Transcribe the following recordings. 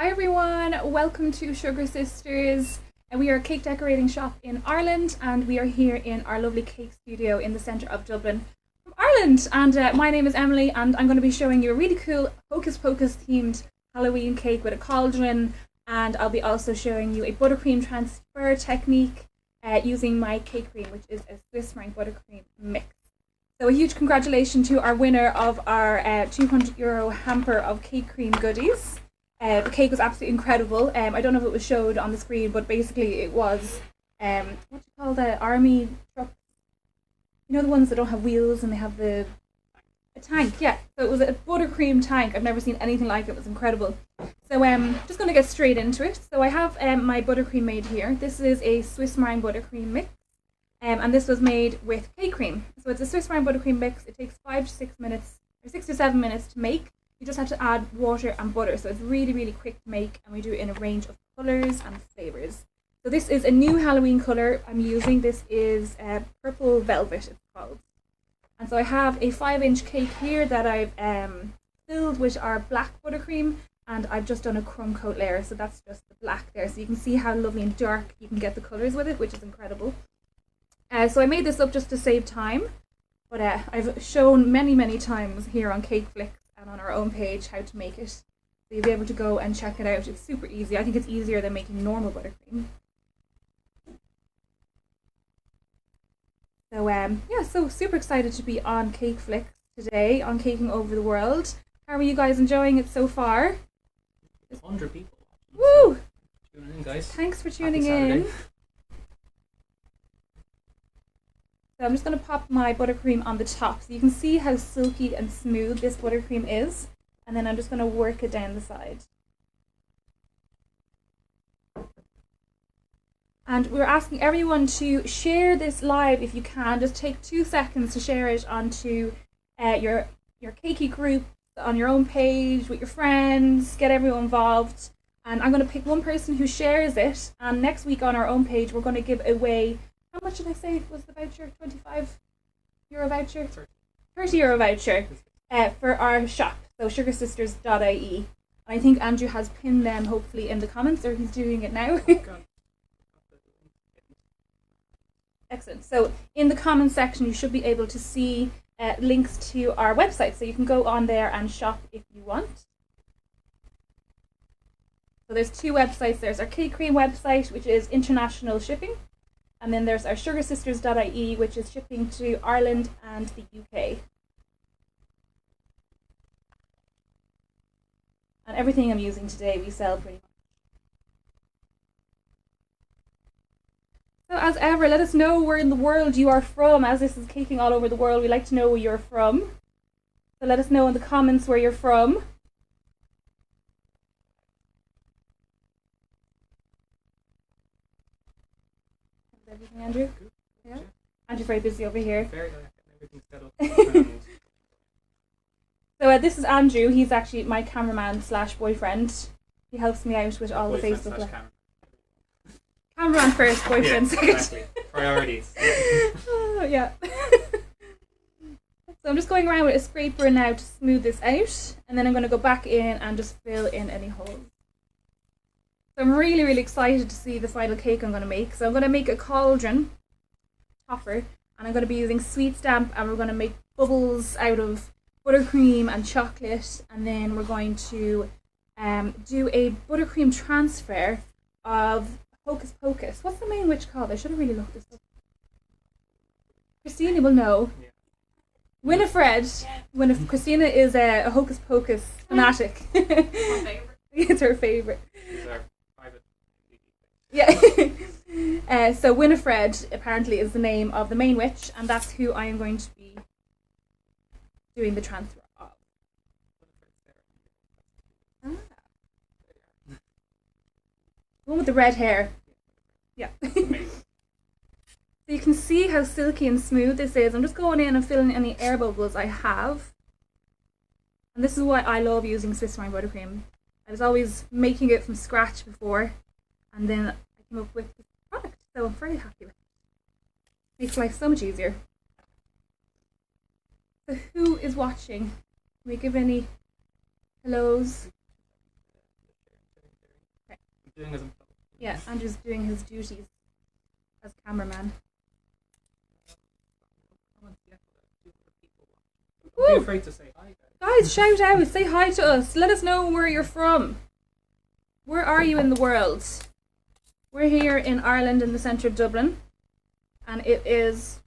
Hi everyone, welcome to Sugar Sisters. We are a cake decorating shop in Ireland and we are here in our lovely cake studio in the centre of Dublin from Ireland. And my name is Emily and I'm going to be showing you a really cool Hocus Pocus themed Halloween cake with a cauldron, and I'll be also showing you a buttercream transfer technique using my cake cream, which is a Swiss meringue buttercream mix. So a huge congratulations to our winner of our €200 hamper of cake cream goodies. The cake was absolutely incredible. I don't know if it was showed on the screen, but basically it was, what do you call the army truck? You know, the ones that don't have wheels and they have a tank, yeah. So it was a buttercream tank. I've never seen anything like it. It was incredible. So just going to get straight into it. So I have my buttercream made here. This is a Swiss meringue buttercream mix. And this was made with cake cream. So it's a Swiss meringue buttercream mix. It takes 5 to 6 minutes, or 6 to 7 minutes to make. You just have to add water and butter, so it's really, really quick to make, and we do it in a range of colours and flavours. So this is a new Halloween colour I'm using. This is purple velvet, it's called. And so I have a 5-inch cake here that I've filled with our black buttercream, and I've just done a crumb coat layer, so that's just the black there. So you can see how lovely and dark you can get the colours with it, which is incredible. So I made this up just to save time, but I've shown many times here on Cake Flicks and on our own page how to make it. So you'll be able to go and check it out. It's super easy. I think it's easier than making normal buttercream. So yeah, so super excited to be on Cake Flicks today, on Caking Over the World. How are you guys enjoying it so far? 100 people. Woo! So, tuning in, guys. Thanks for tuning in. So I'm just going to pop my buttercream on the top so you can see how silky and smooth this buttercream is, and then I'm just going to work it down the side. And we're asking everyone to share this live if you can. Just take 2 seconds to share it onto your cakey group, on your own page, with your friends, get everyone involved. And I'm going to pick one person who shares it, and next week on our own page we're going to give away, how much did I say was the voucher? €25 voucher? €30 voucher for our shop, so sugarsisters.ie. And I think Andrew has pinned them hopefully in the comments, or he's doing it now. Excellent. So in the comments section you should be able to see links to our website, so you can go on there and shop if you want. So there's 2 websites. There's our cake cream website, which is international shipping. And then there's our sugarsisters.ie, which is shipping to Ireland and the UK. And everything I'm using today we sell pretty much. So as ever, let us know where in the world you are from. As this is caking all over the world, we like to know where you're from. So let us know in the comments where you're from. Everything, Andrew? Good. Yeah. Andrew's very busy over here. Very good. Everything's set up. So this is Andrew. He's actually my cameraman / boyfriend. He helps me out with all the Facebook. Cameraman first, boyfriend second. Exactly. Priorities. Oh, yeah. So I'm just going around with a scraper now to smooth this out, and then I'm going to go back in and just fill in any holes. So I'm really excited to see the final cake I'm going to make. So I'm going to make a cauldron topper, and I'm going to be using sweet stamp, and we're going to make bubbles out of buttercream and chocolate, and then we're going to do a buttercream transfer of Hocus Pocus. What's the main witch called? I should have really looked this up. Christina will know. Yeah. Winifred. Christina is a Hocus Pocus fanatic. My favorite. It's her favourite. These are private. Yeah. So Winifred apparently is the name of the main witch, and that's who I am going to be doing the transfer of. Ah. The one with the red hair. Yeah. So you can see how silky and smooth this is. I'm just going in and filling any air bubbles I have. And this is why I love using Swiss meringue buttercream. I was always making it from scratch before, and then I came up with this product, so I'm very happy with it. Makes life so much easier. So who is watching? Can we give any hellos? doing as I'm told. Yeah, Andrew's doing his duties as cameraman. Comments yet, but a few other people watching. Don't Woo! be afraid to say hi, guys. Guys, shout out, say hi to us. Let us know where you're from. Where are you in the world? We're here in Ireland in the centre of Dublin, and it is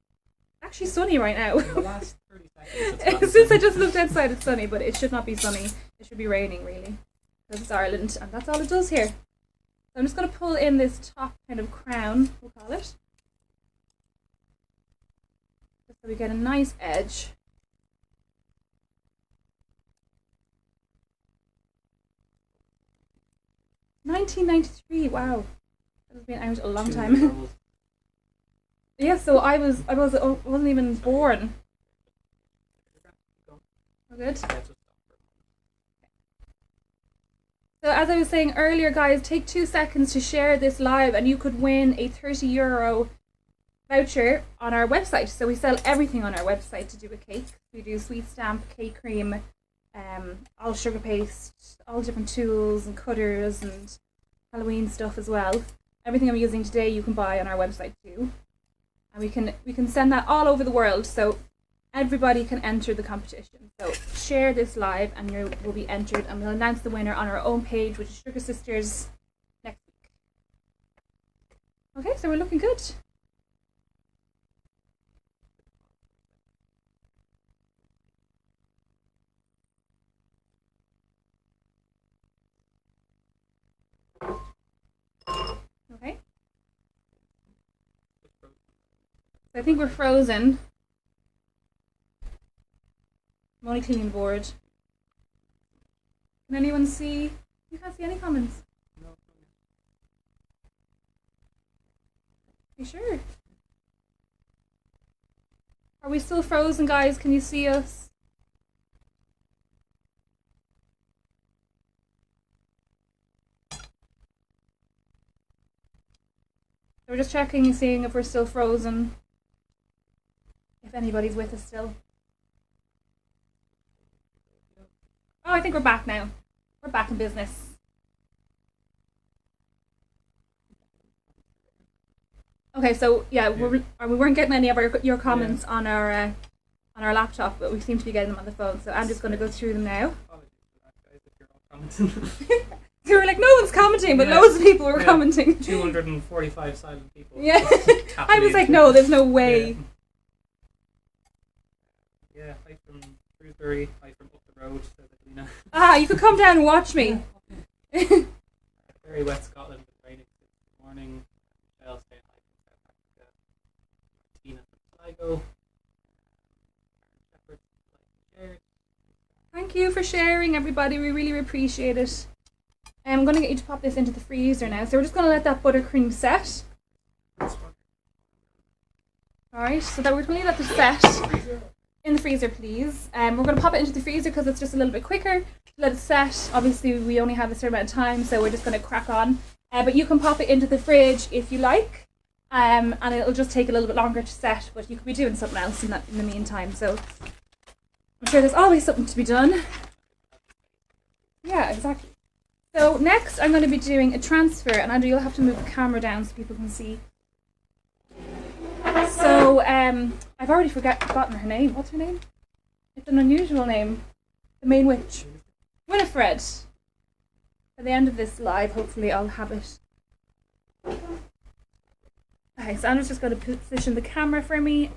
actually sunny right now. In the last 30 seconds, it's gotten Since I sunny. just looked outside, it's sunny, but it should not be sunny. It should be raining, really, because it's Ireland, and that's all it does here. So I'm just going to pull in this top kind of crown, we'll call it, just so we get a nice edge. $19.93. Wow, that has been out a long 2 time. years old. Yeah, so I wasn't even born. Oh, good. Yeah, just stop for a So as I was saying earlier, guys, take 2 seconds to share this live, and you could win a €30 voucher on our website. So we sell everything on our website to do with cake. We do sweet stamp, cake cream, all sugar paste, all different tools and cutters and Halloween stuff as well. Everything I'm using today you can buy on our website too. And we can send that all over the world, so everybody can enter the competition. So share this live and you will be entered, and we'll announce the winner on our own page, which is Sugar Sisters, next week. Okay, so we're looking good. Okay. So I think we're frozen. I'm only cleaning the board. Can anyone see? You can't see any comments. No. You sure? Are we still frozen, guys? Can you see us? So we're just checking and seeing if we're still frozen. If anybody's with us still. Oh, I think we're back now. We're back in business. Okay, so yeah, we weren't getting any of your comments on our laptop, but we seem to be getting them on the phone. So I'm just going to go through them now. Apologies for that, guys, if you're all commenting. So we're like, no one's commenting, but Yeah. loads of people were Yeah. commenting. 245 silent people. Yeah. I was like, Happily. no, there's no way. Yeah, hi from Shrewsbury, hi from up the road, says Alina. Ah, you could come down and watch me. Very wet Scotland, it's raining this morning. Michelle saying hi from South Africa. Tina from Sligo. Shepherd, like, Thank you for sharing, everybody. We really appreciate it. I'm going to get you to pop this into the freezer now. So we're just going to let that buttercream set. Alright, so that we're going to let this set in the freezer, please. We're going to pop it into the freezer because it's just a little bit quicker to let it set. Obviously, we only have a certain amount of time, so we're just going to crack on. But you can pop it into the fridge if you like. And it'll just take a little bit longer to set, but you could be doing something else in the meantime. So I'm sure there's always something to be done. Yeah, exactly. So next I'm going to be doing a transfer, and Andrew, you'll have to move the camera down so people can see. So I've already forgotten her name. What's her name? It's an unusual name. The main witch. Winifred. At the end of this live, hopefully I'll have it. Okay, so Andrew's just going to position the camera for me.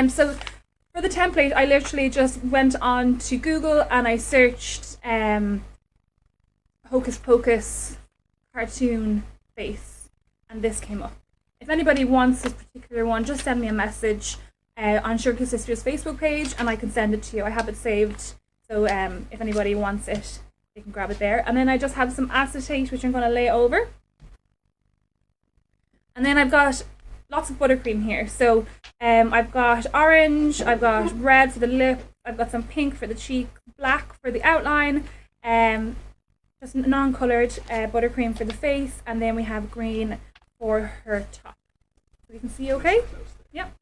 So for the template, I literally just went on to Google and I searched Hocus Pocus cartoon face, and this came up. If anybody wants this particular one, just send me a message on Sugar Sisters Facebook page and I can send it to you. I have it saved, so if anybody wants it, they can grab it there. And then I just have some acetate which I'm going to lay over. And then I've got lots of buttercream here. So I've got orange, I've got red for the lip, I've got some pink for the cheek, black for the outline, just non-coloured buttercream for the face, and then we have green for her top. So you can see okay? Yep.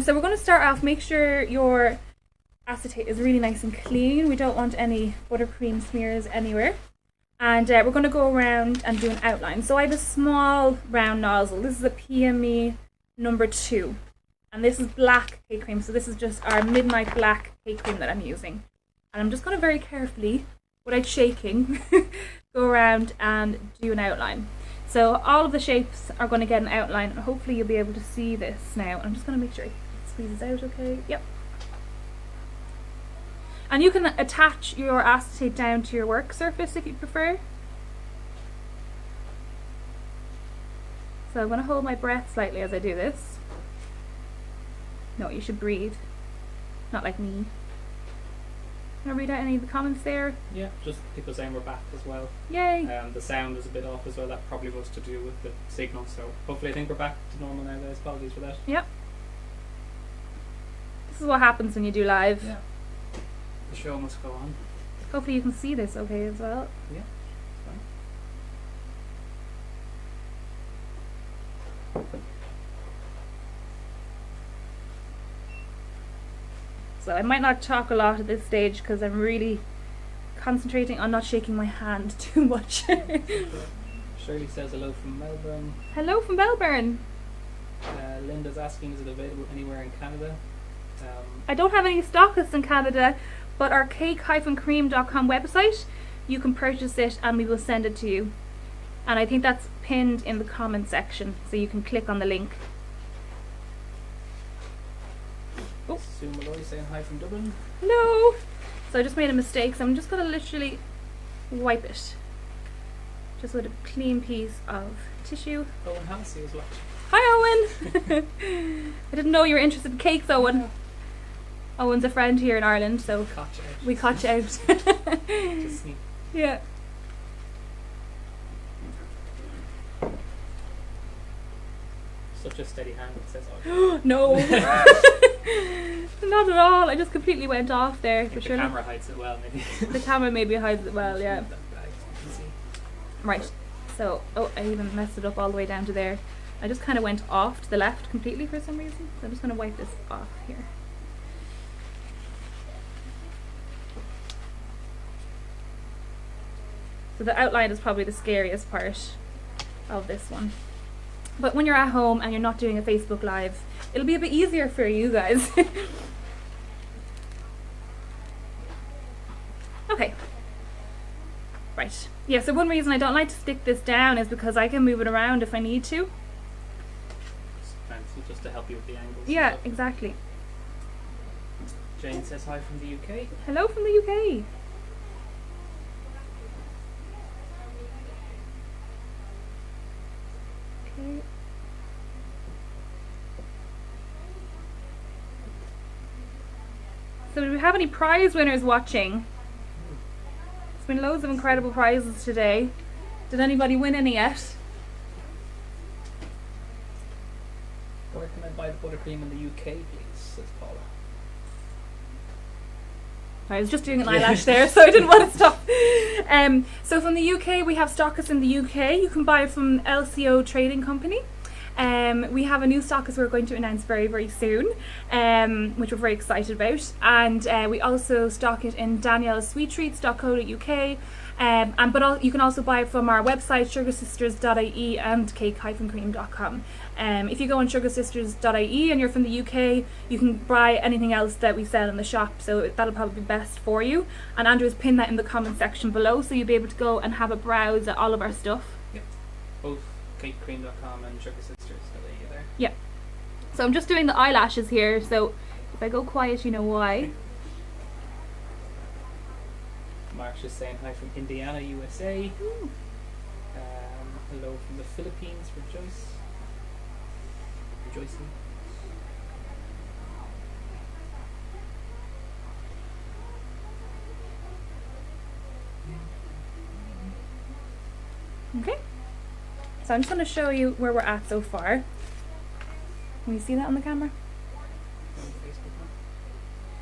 So we're going to start off, make sure your acetate is really nice and clean. We don't want any buttercream smears anywhere. And we're going to go around and do an outline. So I have a small round nozzle. This is a PME number 2. And this is black cake cream. So this is just our midnight black cake cream that I'm using. And I'm just going to very carefully, without shaking, go around and do an outline. So all of the shapes are going to get an outline. And hopefully you'll be able to see this now. I'm just going to make sure it squeezes out okay. Yep. And you can attach your acetate down to your work surface if you prefer. So I'm going to hold my breath slightly as I do this. No, you should breathe. Not like me. Can I read out any of the comments there? Yeah, just people saying we're back as well. Yay! The sound is a bit off as well. That probably was to do with the signal. So hopefully I think we're back to normal now, guys. Apologies for that. Yep. This is what happens when you do live. Yeah. The show must go on. Hopefully you can see this okay as well. Yeah, it's fine. So I might not talk a lot at this stage because I'm really concentrating on not shaking my hand too much. Shirley says hello from Melbourne. Hello from Melbourne. Linda's asking, is it available anywhere in Canada? I don't have any stockists in Canada, but our cake-cream.com website, you can purchase it and we will send it to you. And I think that's pinned in the comment section, so you can click on the link. Oh. Sue Malloy saying hi from Dublin. No! So I just made a mistake, so I'm just going to literally wipe it. Just with a clean piece of tissue. Owen Halsey as well. Hi Owen! I didn't know you were interested in cakes, Owen. Owen's a friend here in Ireland, so we caught you out. Just sneak. Yeah. Such a steady hand, it says. Oh. No! Not at all. I just completely went off there. The camera hides it well, maybe. The camera maybe hides it well, yeah. Right. So, oh, I even messed it up all the way down to there. I just kind of went off to the left completely for some reason. So I'm just going to wipe this off here. So the outline is probably the scariest part of this one. But when you're at home and you're not doing a Facebook Live, it'll be a bit easier for you guys. Okay. Right. Yeah, so one reason I don't like to stick this down is because I can move it around if I need to. Fancy, just to help you with the angles. Yeah, exactly. Jane says hi from the UK. Hello from the UK. Okay. So do we have any prize winners watching? There's been loads of incredible prizes today. Did anybody win any yet? Where can I buy the buttercream in the UK, please? Says Paula. I was just doing an eyelash there, so I didn't want to stop. So from the UK, we have stockists in the UK. You can buy from LCO Trading Company. We have a new stockist we're going to announce very, very soon, which we're very excited about. And we also stock it in daniellesweettreats.co.uk. You can also buy it from our website, sugarsisters.ie and cake-cream.com. If you go on sugarsisters.ie and you're from the UK, you can buy anything else that we sell in the shop, so that'll probably be best for you. And Andrew's pinned that in the comment section below, so you'll be able to go and have a browse at all of our stuff. Yep. Both cakecream.com and sugarsisters.ie there. Yeah. So I'm just doing the eyelashes here, so if I go quiet, you know why. Marsh is saying hi from Indiana, USA. Hello from the Philippines for Joyce. Rejoicing. Okay. So I'm just going to show you where we're at so far. Can you see that on the camera?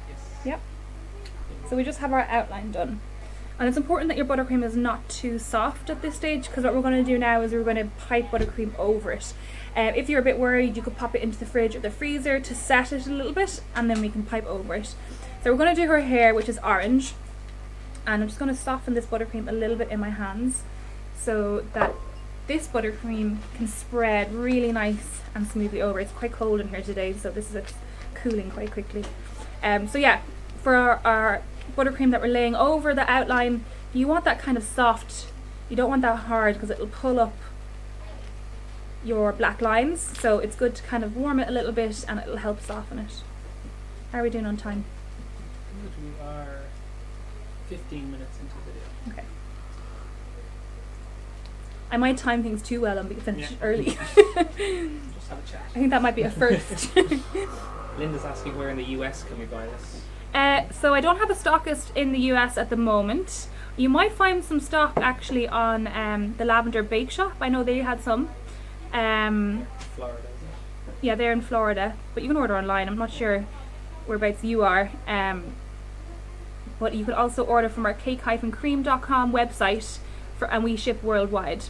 Yes. Yep. So we just have our outline done. And it's important that your buttercream is not too soft at this stage, because what we're going to do now is we're going to pipe buttercream over it. If you're a bit worried, you could pop it into the fridge or the freezer to set it a little bit, and then we can pipe over it. So we're going to do her hair, which is orange, and I'm just going to soften this buttercream a little bit in my hands so that this buttercream can spread really nice and smoothly over. It's quite cold in here today, so this is cooling quite quickly. So yeah, for our buttercream that we're laying over the outline, you want that kind of soft. You don't want that hard because it'll pull up your black lines. So it's good to kind of warm it a little bit and it'll help soften it. How are we doing on time? Good, we are 15 minutes into the video. Okay. I might time things too well and be finished early. Just have a chat. I think that might be a first. Linda's asking where in the US can we buy this? So I don't have a stockist in the US at the moment. You might find some stock actually on the Lavender Bake Shop. I know they had some. Florida, isn't it? Yeah, they're in Florida, but you can order online. I'm not sure whereabouts you are. But you could also order from our cake-cream.com website, and we ship worldwide.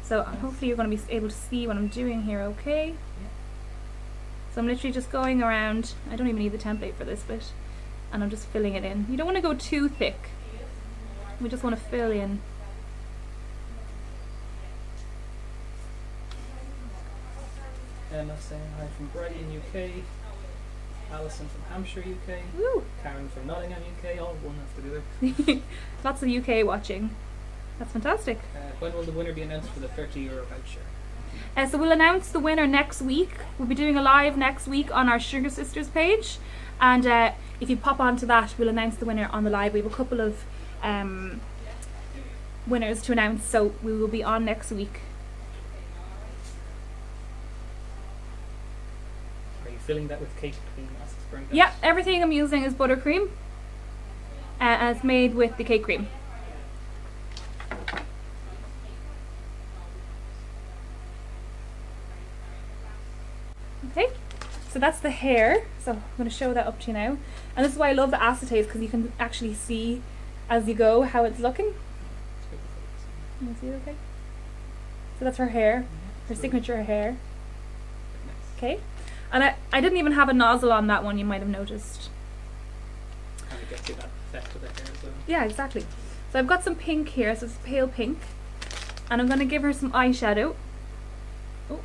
So hopefully you're going to be able to see what I'm doing here, okay? So I'm literally just going around. I don't even need the template for this bit. And I'm just filling it in. You don't want to go too thick. We just want to fill in. Emma saying hi from Brighton, UK. Alison from Hampshire, UK. Woo! Karen from Nottingham, UK. All one after the other. Lots of UK watching. That's fantastic. When will the winner be announced for the €30 voucher? So we'll announce the winner next week. We'll be doing a live next week on our Sugar Sisters page. And if you pop onto that, we'll announce the winner on the live. We have a couple of winners to announce, so we will be on next week. Are you filling that with cake cream as it's burnt out? Yeah, everything I'm using is buttercream. And it's made with the cake cream. Okay, so that's the hair. So I'm going to show that up to you now. And this is why I love the acetate, because you can actually see as you go how it's looking. Can you see it okay? So that's her hair, her signature hair. Okay, and I didn't even have a nozzle on that one, you might have noticed. Kind of gets you that effect of the hair as well. Yeah, exactly. So I've got some pink here, so it's pale pink. And I'm going to give her some eyeshadow. Oh,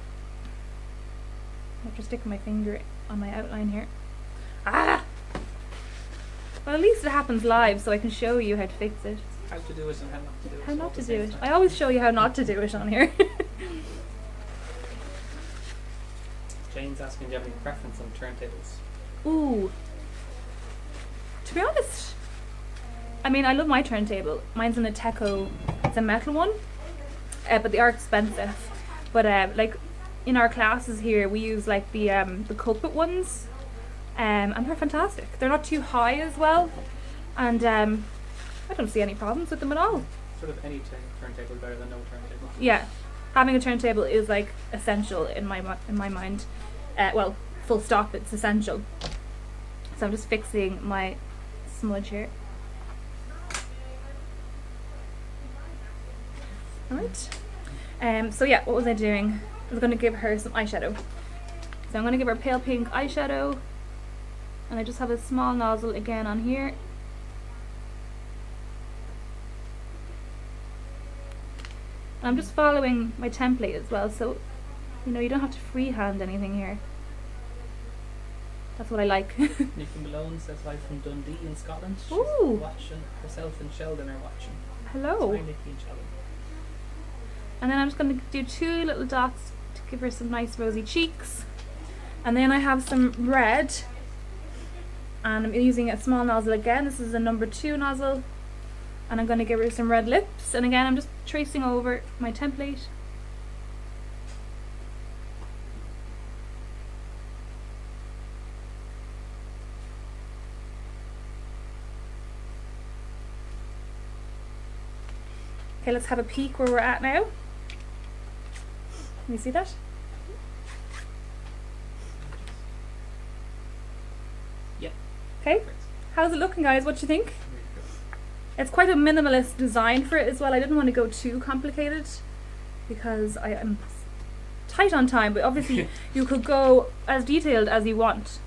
after sticking my finger on my outline here. Ah! Well, at least it happens live, so I can show you how to fix it. How to do it and how not to do it. How all not at to the do same it. time. I always show you how not to do it on here. Jane's asking, do you have any preference on turntables? Ooh. To be honest, I mean, I love my turntable. Mine's an Ateco. It's a metal one, but they are expensive. But like in our classes here, we use like the culprit ones, and they're fantastic. They're not too high as well, and I don't see any problems with them at all. Sort of any turntable better than no turntable. Yeah, having a turntable is like essential in my mind. Well, full stop. It's essential. So I'm just fixing my smudge here. Alright. So yeah, what was I doing? I was going to give her some eyeshadow. So I'm going to give her pale pink eyeshadow. And I just have a small nozzle again on here. And I'm just following my template as well, so you know, you don't have to freehand anything here. That's what I like. Nikki Malone says hi from Dundee in Scotland. She's Ooh. watching. Herself and Sheldon are watching. Hello. Hi Nikki and Sheldon. And then I'm just going to do 2 little dots to give her some nice rosy cheeks. And then I have some red. And I'm using a small nozzle again. This is a number 2 nozzle. And I'm going to give her some red lips. And again, I'm just tracing over my template. Okay, let's have a peek where we're at now. Can you see that? Yep. Okay, how's it looking, guys? What do you think? It's quite a minimalist design for it as well. I didn't want to go too complicated because I am tight on time, but obviously you could go as detailed as you want.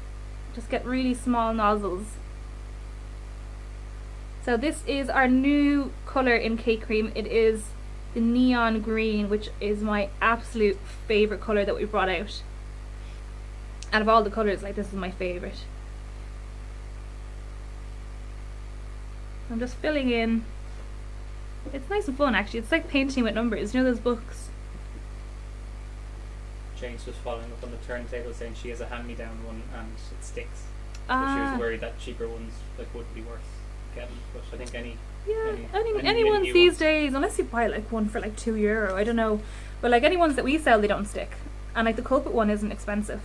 Just get really small nozzles. So this is our new colour in cake cream. It is the neon green, which is my absolute favourite colour that we brought out. Out of all the colours, like, this is my favourite. I'm just filling in. It's nice and fun, actually. It's like painting with numbers. You know those books? Jane's just following up on the turntable saying she has a hand-me-down one and it sticks. So she Ah, was worried that cheaper ones like wouldn't be worth getting. But I think yeah. any Any ones new these ones. days, unless you buy like one for like €2, I don't know. But like any ones that we sell, they don't stick. And like the culprit one isn't expensive.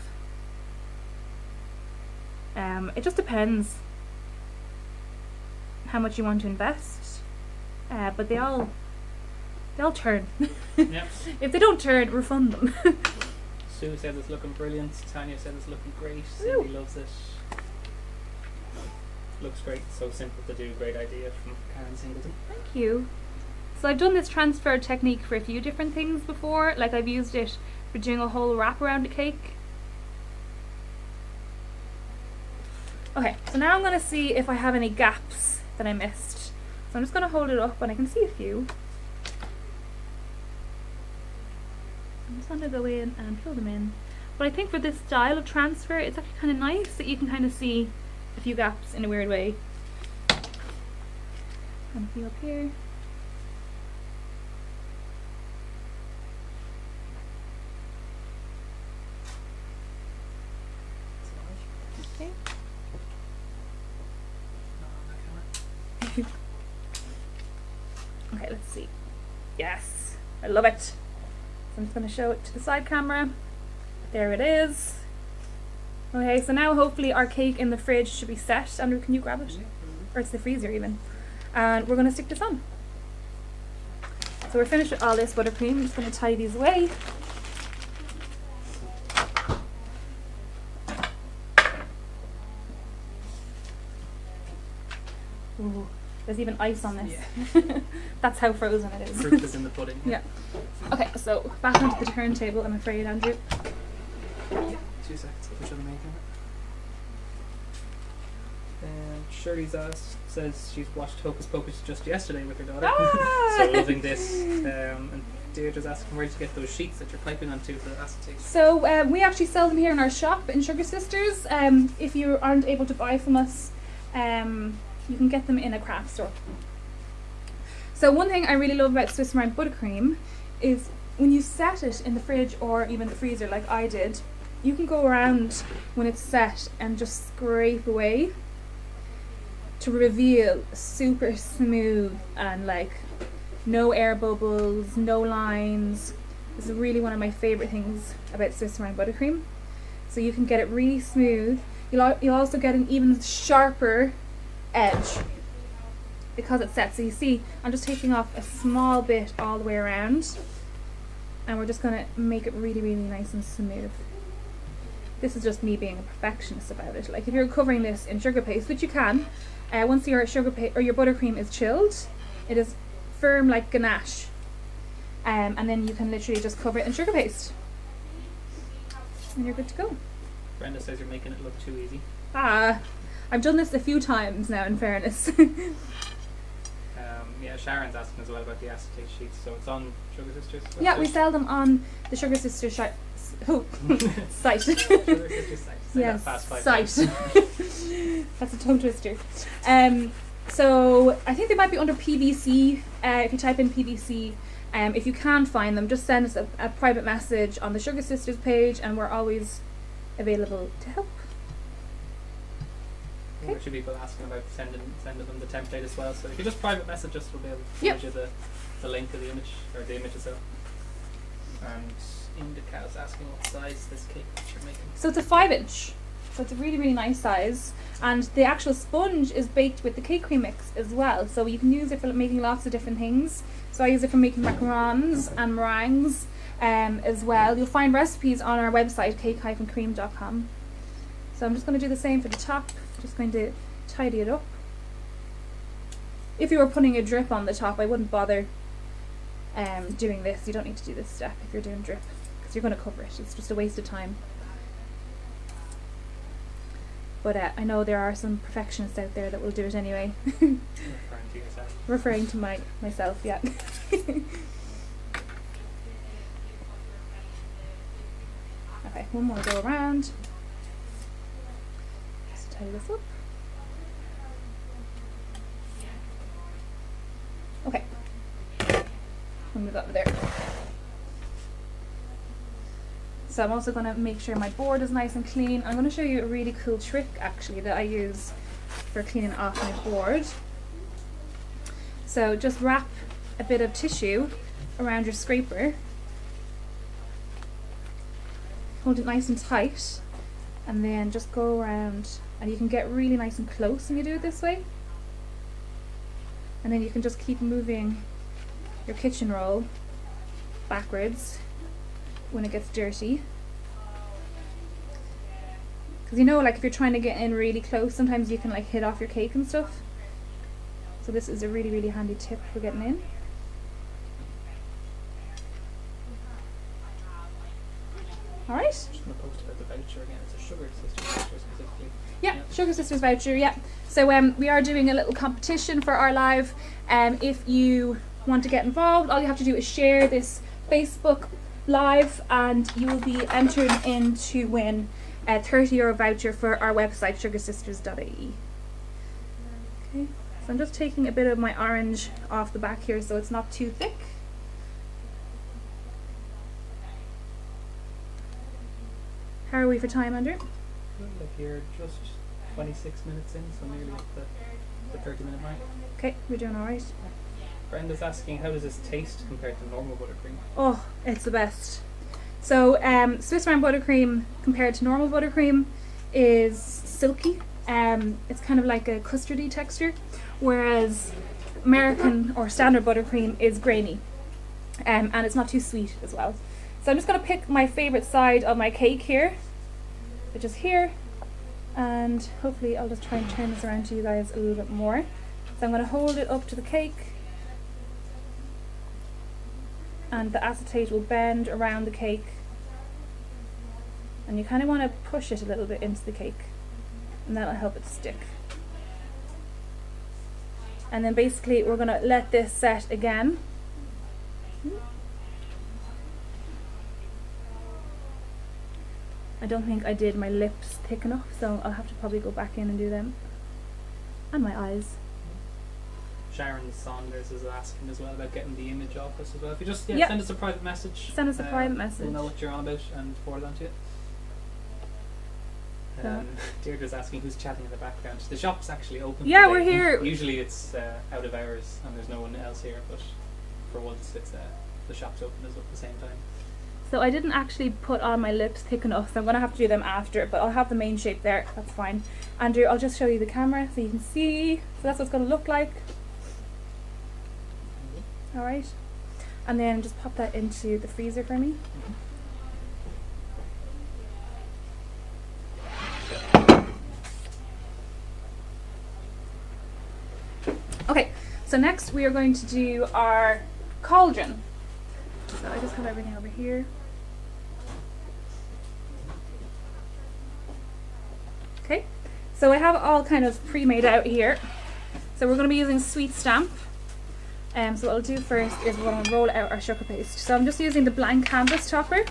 It just depends how much you want to invest. But they all turn. Yep. If they don't turn, refund them. Sue says it's looking brilliant. Tanya says it's looking great. Woo. Cindy loves it. Looks great. So simple to do. Great idea from Karen Singleton. Thank you. So I've done this transfer technique for a few different things before. Like I've used it for doing a whole wrap around a cake. Okay, so now I'm going to see if I have any gaps that I missed. So I'm just going to hold it up and I can see a few. I'm just going to go in and fill them in. But I think for this style of transfer, it's actually kind of nice that you can kind of see a few gaps in a weird way. And a few up here. Okay. Okay, let's see. Yes, I love it. So I'm just going to show it to the side camera. There it is. Okay, so now hopefully our cake in the fridge should be set. Andrew, can you grab it? Or it's the freezer even. And we're going to stick this on. So we're finished with all this buttercream. I'm just going to tie these away. Ooh, there's even ice on this. Yeah. That's how frozen it is. Fruit is in the pudding. Yeah. Okay, so back onto the turntable, I'm afraid, Andrew. Yeah, 2 seconds. I'll push on the main camera. Shirley's asked, says she's watched Hocus Pocus just yesterday with her daughter. Ah! So loving this. And Deirdre's asking where to get those sheets that you're piping onto for the acetate. So we actually sell them here in our shop in Sugar Sisters. If you aren't able to buy from us, you can get them in a craft store. So one thing I really love about Swiss Meringue Buttercream is when you set it in the fridge or even the freezer like I did, you can go around when it's set and just scrape away to reveal super smooth and like no air bubbles, no lines. This is really one of my favourite things about Swiss Meringue Buttercream. So you can get it really smooth. You'll also get an even sharper edge because it's set. So you see, I'm just taking off a small bit all the way around, and we're just going to make it really, really nice and smooth. This is just me being a perfectionist about it. Like if you're covering this in sugar paste, which you can, once your sugar paste or your buttercream is chilled, it is firm like ganache, and then you can literally just cover it in sugar paste, and you're good to go. Brenda says you're making it look too easy. I've done this a few times now, in fairness. Yeah, Sharon's asking as well about the acetate sheets. So it's on Sugar Sisters website? Yeah, we sell them on the Sugar Sisters site. Sugar Sisters site. Say Yes, that fast 5 site. times. That's a tongue twister. So I think they might be under PVC. If you type in PVC, if you can find them, just send us a private message on the Sugar Sisters page, and we're always available to help. There should be people asking about sending them the template as well. So if you just private message us, we'll be able to Yep. send you the link of the image, or the image itself. And Indica's asking what size this cake that you're making. So it's a 5-inch. So it's a really, really nice size. And the actual sponge is baked with the cake cream mix as well. So you can use it for making lots of different things. So I use it for making macarons and meringues as well. You'll find recipes on our website, cake-cream.com. So I'm just going to do the same for the top. Just going to tidy it up. If you were putting a drip on the top, I wouldn't bother doing this. You don't need to do this step if you're doing drip, because you're going to cover it. It's just a waste of time. But I know there are some perfectionists out there that will do it anyway. Referring to yourself. Referring to myself, yeah. Okay, one more go around. Just tie this up. Okay. We'll move over there. So I'm also going to make sure my board is nice and clean. I'm going to show you a really cool trick actually that I use for cleaning off my board. So just wrap a bit of tissue around your scraper. Hold it nice and tight, and then just go around, and you can get really nice and close when you do it this way. And then you can just keep moving your kitchen roll backwards when it gets dirty. Because you know, like if you're trying to get in really close, sometimes you can like hit off your cake and stuff. So this is a really, really handy tip for getting in. Alright. Just going to post about the voucher again. It's a Sugar Sisters voucher specifically. Yeah, Sugar Sisters voucher, yeah. So we are doing a little competition for our live. If you want to get involved, all you have to do is share this Facebook live and you will be entered in to win a €30 voucher for our website, sugarsisters.ie. Okay, so I'm just taking a bit of my orange off the back here so it's not too thick. How are we for time, Andrew? Look here, just 26 minutes in, so nearly at the 30-minute mark. Okay, we're doing alright. Brenda's asking, how does this taste compared to normal buttercream? Oh, it's the best. So Swiss round buttercream compared to normal buttercream is silky. It's kind of like a custardy texture, whereas American or standard buttercream is grainy, and it's not too sweet as well. So I'm just going to pick my favourite side of my cake here, which is here, and hopefully I'll just try and turn this around to you guys a little bit more. So I'm going to hold it up to the cake, and the acetate will bend around the cake, and you kind of want to push it a little bit into the cake, and that'll help it stick. And then basically we're going to let this set again. I don't think I did my lips thick enough, so I'll have to probably go back in and do them. And my eyes. Sharon Saunders is asking as well about getting the image off us as well. If you just send us a private message. Send us a private message. We'll know what you're on about and forward on to you. Deirdre's asking who's chatting in the background. The shop's actually open. Yeah, today. we're here. Usually it's out of hours and there's no one else here, but for once it's the shop's open at the same time. So I didn't actually put on my lips thick enough, so I'm going to have to do them after, but I'll have the main shape there, that's fine. Andrew, I'll just show you the camera so you can see. So that's what it's going to look like. Alright. And then just pop that into the freezer for me. Okay, so next we are going to do our cauldron. So I just have everything over here. Okay, so I have it all kind of pre-made out here. So we're going to be using sweet stamp. So what I'll do first is we're going to roll out our sugar paste. So I'm just using the blank canvas topper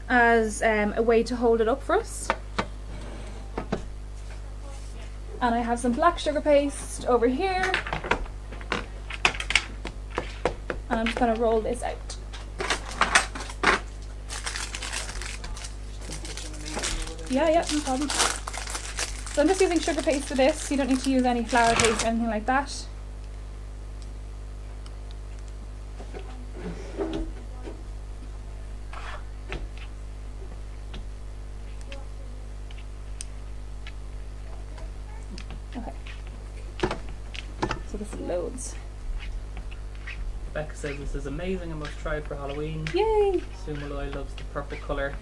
as a way to hold it up for us. And I have some black sugar paste over here. And I'm just going to roll this out. Yeah, no problem. So I'm just using sugar paste for this. You don't need to use any flour paste or anything like that. Okay. So this is loads. Becca says this is amazing, I must try it for Halloween. Yay! Sumaloy loves the purple colour.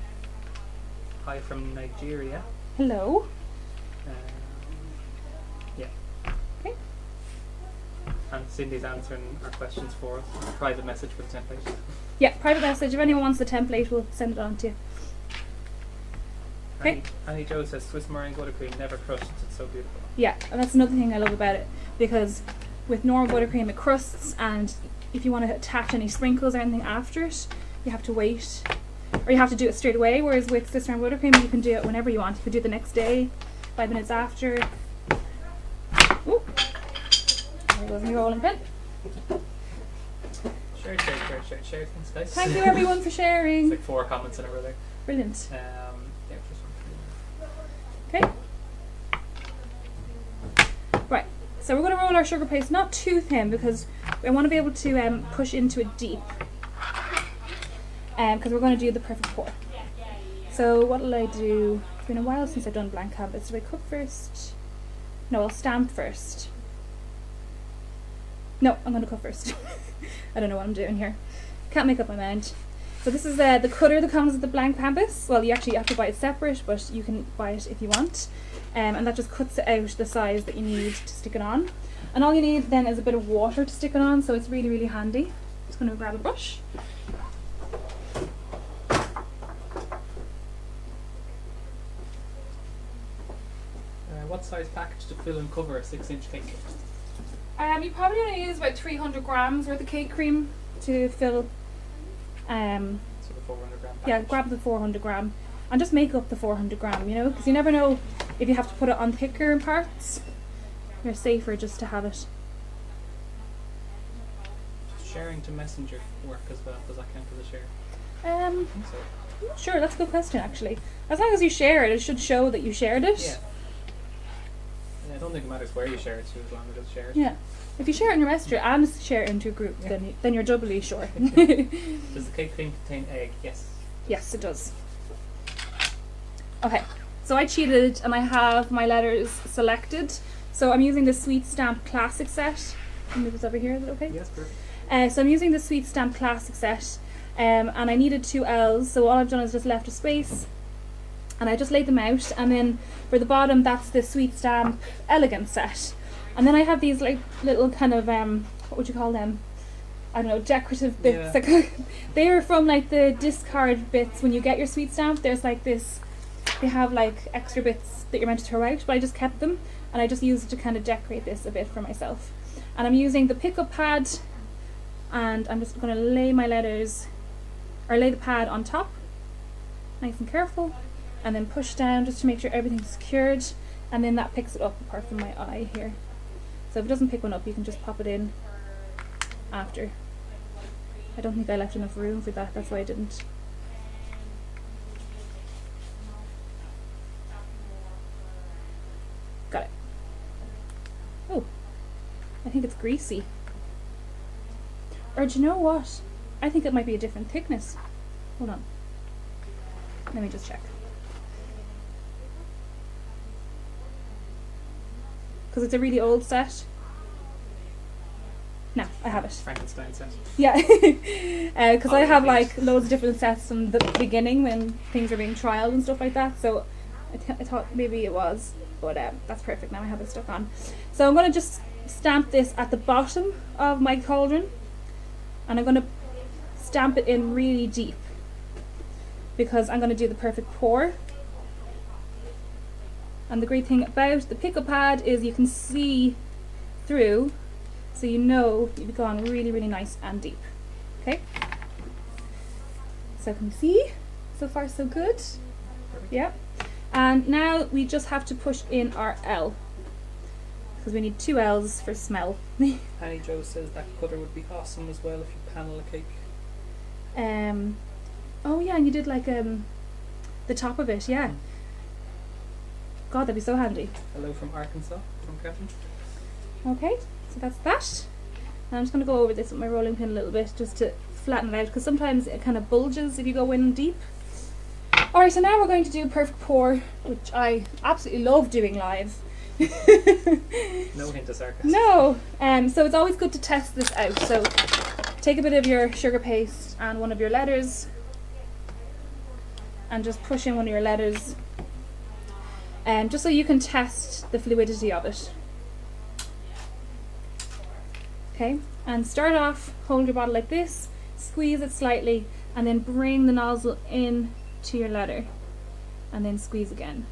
Hi from Nigeria. Hello. Yeah. Okay. And Cindy's answering our questions for us. Private message for the template. Yeah, private message. If anyone wants the template, we'll send it on to you. Okay. Annie Joe says Swiss meringue buttercream never crushed. It's so beautiful. Yeah, and that's another thing I love about it, because with normal buttercream it crusts, and if you want to attach any sprinkles or anything after it, you have to wait, or you have to do it straight away. Whereas with Swiss meringue buttercream, you can do it whenever you want. You can do it the next day, 5 minutes after. Ooh, there goes my rolling pin. Share. Thanks, guys. Thank you everyone for sharing. It's like 4 comments in a row there. Brilliant. Yeah, just Okay. Right. So we're going to roll our sugar paste not too thin, because I want to be able to push into it deep. Because we're going to do the perfect pour. So what will I do? It's been a while since I've done blank canvas. Do I cut first? No, I'll stamp first. No, I'm going to cut first. I don't know what I'm doing here. Can't make up my mind. So this is the cutter that comes with the blank canvas. Well, you actually have to buy it separate, but you can buy it if you want. And that just cuts it out the size that you need to stick it on. And all you need then is a bit of water to stick it on, so it's really, really handy. Just going to grab a brush. What size package to fill and cover a 6-inch cake? You probably want to use about 300 grams worth of cake cream to fill. So the 400 gram package. Yeah, grab the 400 gram and just make up the 400 gram, you know, because you never know if you have to put it on thicker parts. You're safer just to have it. Sharing to Messenger work as well? Does that count as a share? I think so. I'm not sure. That's a good question, actually. As long as you share it, it should show that you shared it. Yeah. I don't think it matters where you share it to, as long as it's shared. Yeah. If you share it in your Messenger and share it into a group, Yeah. then you're doubly sure. Does the cake cream contain egg? Yes. Yes, it does. Okay, so I cheated and I have my letters selected. So I'm using the Sweet Stamp Classic set. I'll move this over here, is it okay? Yes, perfect. So I'm using the Sweet Stamp Classic set, and I needed 2 L's, so all I've done is just left a space, and I just laid them out, and then for the bottom that's the Sweet Stamp Elegant set. And then I have these like little kind of, what would you call them? I don't know, decorative bits. Yeah. Like, they are from like the discard bits when you get your sweet stamp. There's like this, they have like extra bits that you're meant to throw out, but I just kept them and I just used it to kind of decorate this a bit for myself. And I'm using the pickup pad, and I'm just going to lay my letters, or lay the pad on top, nice and careful, and then push down just to make sure everything's secured, and then that picks it up apart from my eye here. So if it doesn't pick one up, you can just pop it in after. I don't think I left enough room for that, that's why I didn't. Got it. Oh, I think it's greasy. Or do you know what? I think it might be a different thickness. Hold on. Let me just check. Because it's a really old set. No, I have it. Frankenstein set. Yeah, because I have like loads of different sets from the beginning when things are being trialed and stuff like that. So I thought maybe it was, but that's perfect. Now I have it stuck on. So I'm going to just stamp this at the bottom of my cauldron, and I'm going to stamp it in really deep because I'm going to do the perfect pour. And the great thing about the pickle pad is you can see through, so you know you've gone really, really nice and deep. Okay? So can you see? So far so good. Yeah. And now we just have to push in our L, because we need 2 L's for smell. Annie Joe says that cutter would be awesome as well if you panel a cake. Oh yeah, and you did like the top of it, yeah. God, that'd be so handy. Hello from Arkansas, from Catherine. Okay, so that's that. And I'm just going to go over this with my rolling pin a little bit just to flatten it out, because sometimes it kind of bulges if you go in deep. Alright, so now we're going to do perfect pour, which I absolutely love doing live. No hint of sarcasm. No, so it's always good to test this out. So take a bit of your sugar paste and one of your letters, and just push in one of your letters, just so you can test the fluidity of it. Okay, and start off, hold your bottle like this, squeeze it slightly, and then bring the nozzle in to your letter. and then squeeze again.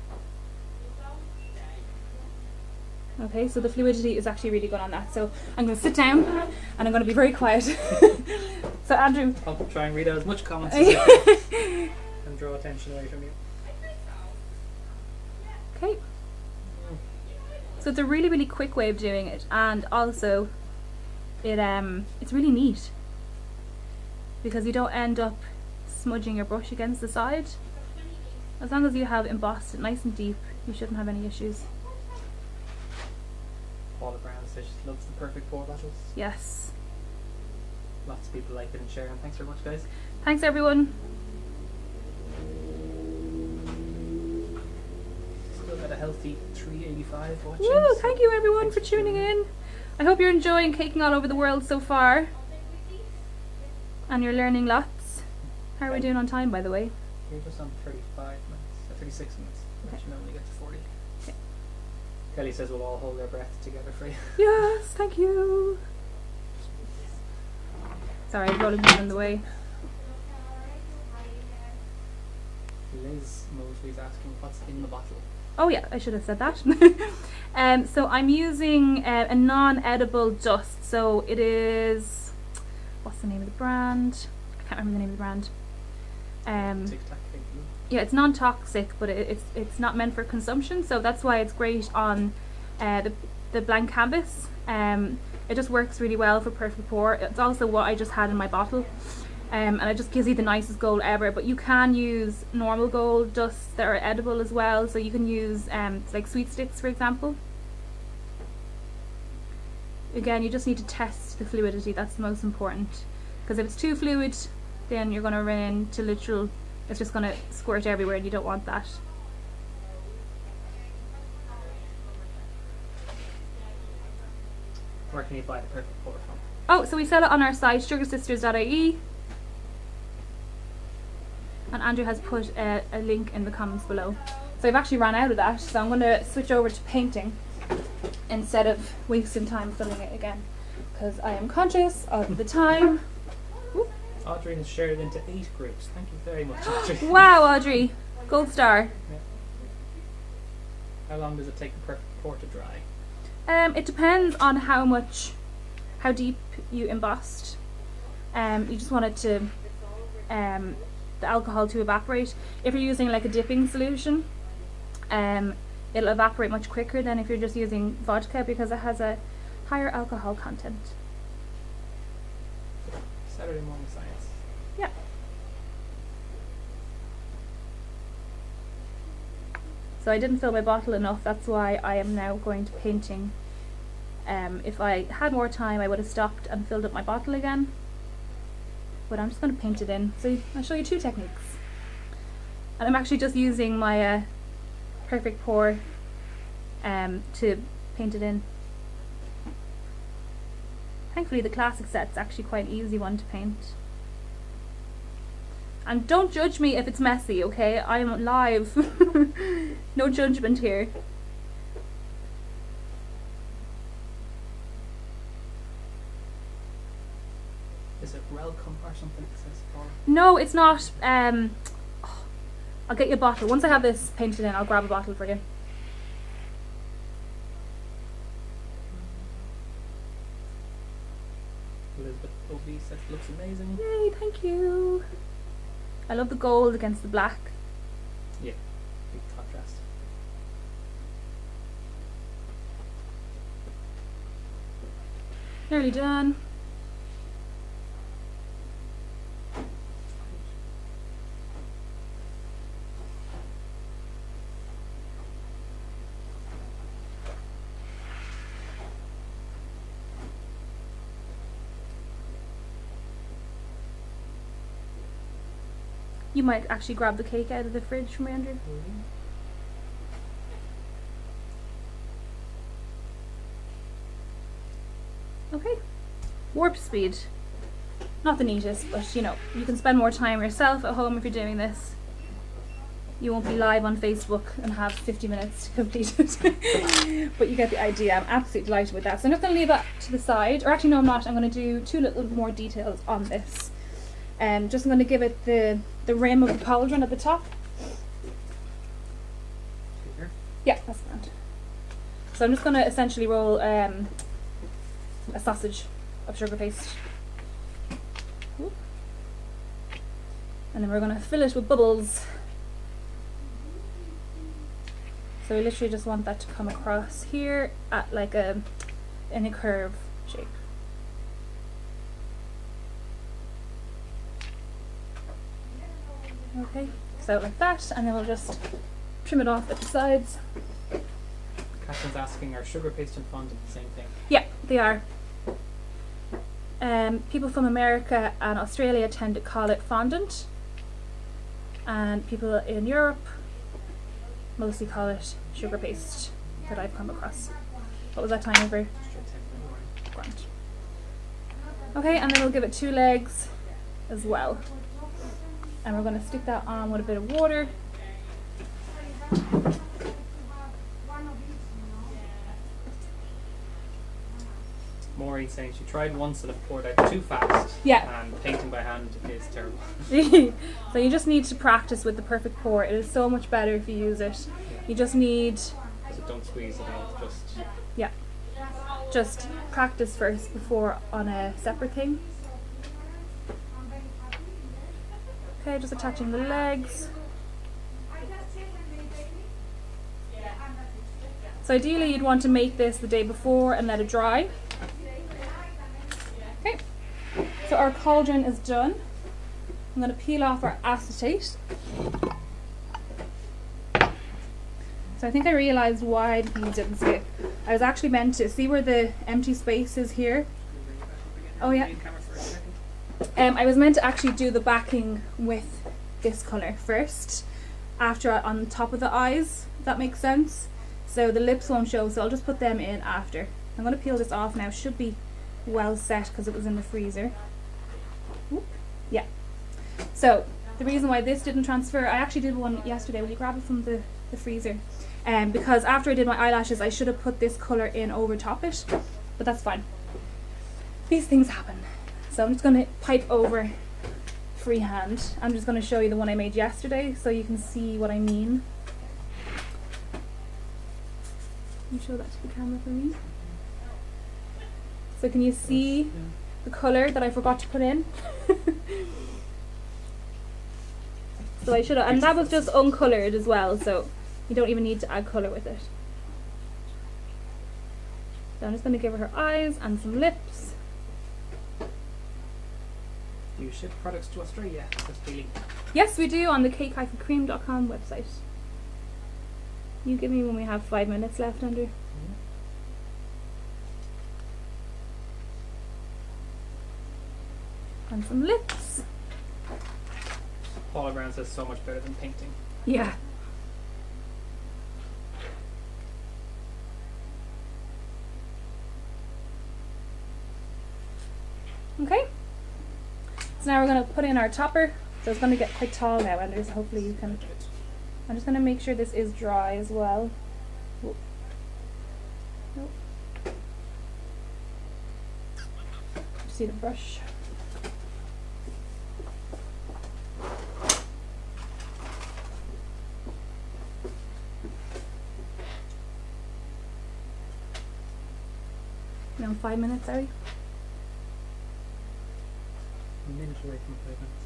Okay, so the fluidity is actually really good on that. So I'm going to sit down and I'm going to be very quiet. So Andrew, I'll try and read out as much comments as I can and draw attention away from you. okay. So it's a really, really quick way of doing it, and also it's really neat because you don't end up smudging your brush against the side. As long as you have embossed it nice and deep, you shouldn't have any issues. Paula Brown says she loves the perfect pour bottles. Yes. Lots of people like it and share, and thanks very much, guys. Thanks everyone. Still got a healthy 385 watching. Woo! so Thank you everyone thanks for tuning in. I hope you're enjoying caking all over the world so far. And you're learning lots. How are we doing on time, by the way? We're just on 35 minutes, 36 minutes. Okay. Actually, normally get to 40. Okay. Kelly says we'll all hold our breath together for you. Yes, thank you. Sorry, rolling in the way. Liz Mosley's asking what's in the bottle. Oh yeah, I should have said that. So I'm using a non-edible dust. So it is, what's the name of the brand? I can't remember the name of the brand. Tic Tac Cake Glue. Yeah, it's non-toxic, but it's not meant for consumption. So that's why it's great on the blank canvas. It just works really well for perfect pour. It's also what I just had in my bottle. And it just gives you the nicest gold ever, but you can use normal gold dusts that are edible as well. So you can use like sweet sticks, for example. Again, you just need to test the fluidity. That's the most important, because if it's too fluid, then you're going to run into literal, it's just going to squirt everywhere, and you don't want that. Where can you buy the perfect pour from? Oh, so we sell it on our site, sugarsisters.ie. And Andrew has put a link in the comments below. So I've actually ran out of that, so I'm going to switch over to painting instead of wasting time filling it again, because I am conscious of the time. Audrey has shared it into 8 groups. Thank you very much, Audrey. Wow, Audrey, gold star. Yeah. How long does it take the perfect pour to dry? It depends on how deep you embossed. You just want it to the alcohol to evaporate. If you're using like a dipping solution, it'll evaporate much quicker than if you're just using vodka, because it has a higher alcohol content. Saturday morning science. Yeah. So I didn't fill my bottle enough, that's why I am now going to painting. If I had more time, I would have stopped and filled up my bottle again. But I'm just going to paint it in. So I'll show you 2 techniques. And I'm actually just using my perfect pour to paint it in. Thankfully the classic set's actually quite an easy one to paint. And don't judge me if it's messy, okay? I'm live. No judgment here. Is it welcome or something that says Paula? No, it's not. I'll get you a bottle. Once I have this painted in, I'll grab a bottle for you. Elizabeth Obie says it looks amazing. Yay, thank you. I love the gold against the black. Yeah, big contrast. Nearly done. You might actually grab the cake out of the fridge for me, Andrew. Okay. Warp speed. Not the neatest, but you know, you can spend more time yourself at home if you're doing this. You won't be live on Facebook and have 50 minutes to complete it. But you get the idea. I'm absolutely delighted with that. So I'm just going to leave that to the side. Or actually no, I'm not. I'm going to do 2 little more details on this. Just going to give it the rim of the cauldron at the top. Yeah, that's grand. So I'm just going to essentially roll a sausage of sugar paste. Ooh. And then we're going to fill it with bubbles. So we literally just want that to come across here at like in a curve shape. Okay, so like that, and then we'll just trim it off at the sides. Catherine's asking, are sugar paste and fondant the same thing? Yeah, they are. People from America and Australia tend to call it fondant, and people in Europe mostly call it sugar paste that I've come across. What was that time over? Grand. Okay, and then we'll give it 2 legs as well. And we're going to stick that on with a bit of water. Maureen saying she tried once and it poured out too fast. Yeah. And painting by hand is terrible. So you just need to practice with the perfect pour. It is so much better if you use it. You just need... So don't squeeze it all, Yeah. Just practice first before on a separate thing. Okay, just attaching the legs. So ideally you'd want to make this the day before and let it dry. Okay, so our cauldron is done. I'm going to peel off our acetate. So I think I realised why the beads didn't stick. I was actually meant to see where the empty space is here. Oh yeah. I was meant to actually do the backing with this colour first, after on top of the eyes, if that makes sense. So the lips won't show, so I'll just put them in after. I'm going to peel this off now. Should be well set because it was in the freezer. Oop. Yeah. So the reason why this didn't transfer, I actually did one yesterday. Will you grab it from the freezer? Because after I did my eyelashes, I should have put this colour in over top it, but that's fine. These things happen. So I'm just going to pipe over freehand. I'm just going to show you the one I made yesterday so you can see what I mean. Can you show that to the camera for me? So can you see the colour that I forgot to put in? So I should have, and that was just uncoloured as well, so you don't even need to add colour with it. So I'm just going to give her eyes and some lips. Do you ship products to Australia? That's Bailey. Yes, we do, on the cake-cream.com website. You give me when we have 5 minutes left, Andrew. And some lips. Paula Brown says so much better than painting. Yeah. Okay. So now we're going to put in our topper. So it's going to get quite tall now, Andrew, so hopefully you can... I'm just going to make sure this is dry as well. Whoa. Nope. See the brush. No, 5 minutes, sorry. A minute away from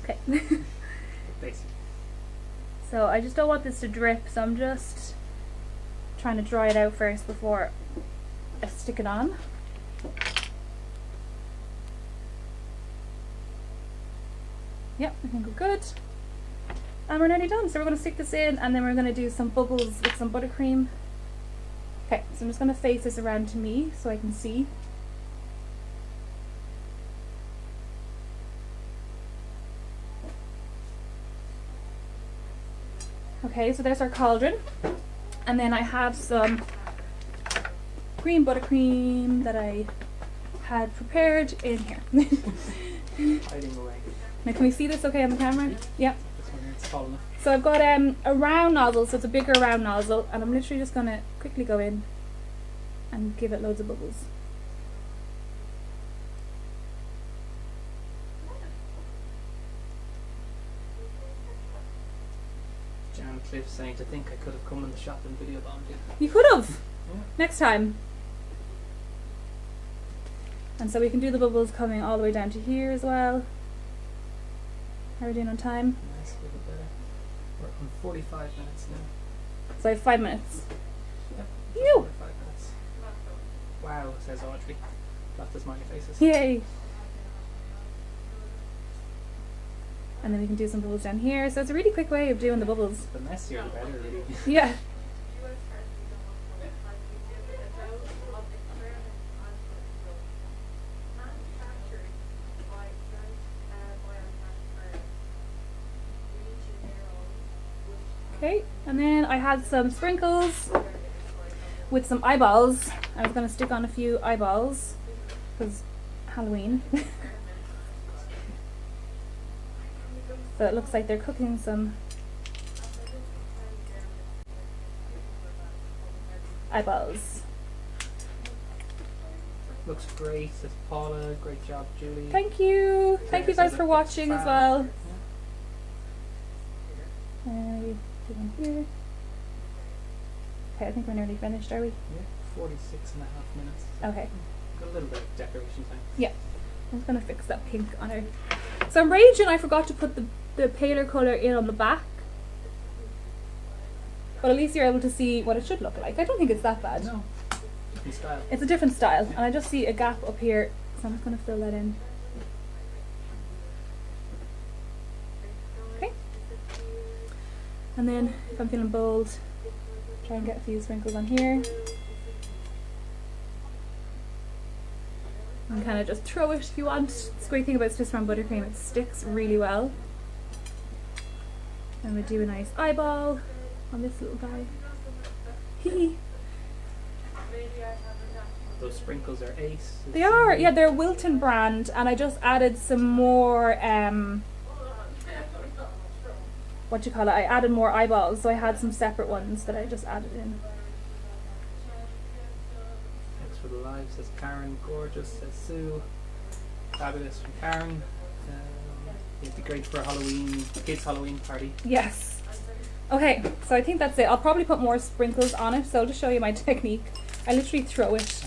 5 minutes. Okay. Basically. So I just don't want this to drip, so I'm just trying to dry it out first before I stick it on. Yep, I think we're good. And we're nearly done. So we're going to stick this in and then we're going to do some bubbles with some buttercream. Okay, so I'm just going to face this around to me so I can see. Okay, so there's our cauldron. And then I have some green buttercream that I had prepared in here. Hiding away. Now can we see this okay on the camera? Yeah. This one here, it's tall enough. So I've got a round nozzle, so it's a bigger round nozzle, and I'm literally just going to quickly go in and give it loads of bubbles. Jan Cliff saying to think I could have come in the shop and video bombed you. You could have. Yeah. Next time. And so we can do the bubbles coming all the way down to here as well. How are we doing on time? Nice, a little better. We're on 45 minutes now. So I have 5 minutes. Yep. Ew! 45 minutes. Wow, says Audrey. Lots of smiley faces. Yay! And then we can do some bubbles down here. So it's a really quick way of doing the bubbles. The messier the better, really. Yeah. Okay, and then I had some sprinkles with some eyeballs. I was going to stick on a few eyeballs because Halloween. So it looks like they're cooking some eyeballs. Looks great, says Paula. Great job, Julie. Thank you. Thank you guys for watching as well. Do one here. Okay, I think we're nearly finished, are we? Yeah, 46 and a half minutes. Okay. Got a little bit of decoration time. Yeah. I'm just gonna fix that pink on her. So I'm raging I forgot to put the paler colour in on the back. But at least you're able to see what it should look like. I don't think it's that bad. No. Different style. It's a different style. And I just see a gap up here. So I'm just gonna fill that in. Okay. And then if I'm feeling bold, try and get a few sprinkles on here. And kind of just throw it if you want. The great thing about Swiss Brown Buttercream, it sticks really well. And we do a nice eyeball on this little guy. Those sprinkles are ace. They are, yeah, they're Wilton brand, and I just added some more, what do you call it? I added more eyeballs, so I had some separate ones that I just added in. Thanks for the live, says Karen. Gorgeous, says Sue. Fabulous from Karen. It'd be great for a Halloween, kids' Halloween party. Yes. Okay, so I think that's it. I'll probably put more sprinkles on it, so I'll just show you my technique. I literally throw it.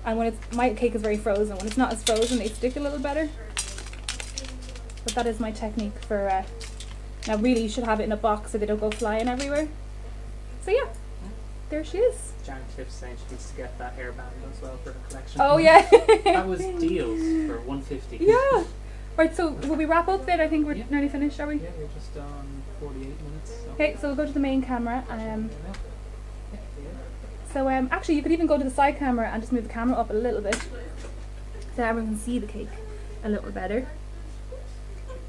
And when it's, my cake is very frozen. When it's not as frozen, they stick a little better. But that is my technique for, now really you should have it in a box so they don't go flying everywhere. So yeah, there she is. Jan Cliff saying she needs to get that hairband as well for her collection. Oh yeah. That was deals for $150. Yeah. Right, so will we wrap up then? I think we're nearly finished, are we? Yeah, we're just on 48 minutes. So. Okay, so we'll go to the main camera. So actually you could even go to the side camera and just move the camera up a little bit so everyone can see the cake a little better.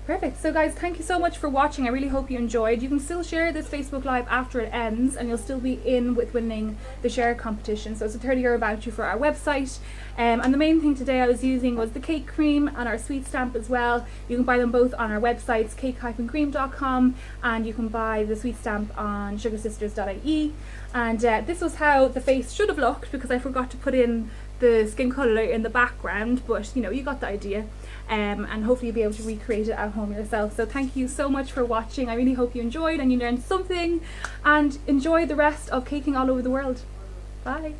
Perfect. So guys, thank you so much for watching. I really hope you enjoyed. You can still share this Facebook Live after it ends and you'll still be in with winning the share competition. So it's a €30 voucher for our website. And the main thing today I was using was the cake cream and our sweet stamp as well. You can buy them both on our websites, cake-cream.com, and you can buy the sweet stamp on sugarsisters.ie. And this was how the face should have looked because I forgot to put in the skin colour in the background, but you know, you got the idea. And hopefully you'll be able to recreate it at home yourself. So thank you so much for watching. I really hope you enjoyed and you learned something, and enjoy the rest of caking all over the world. Bye.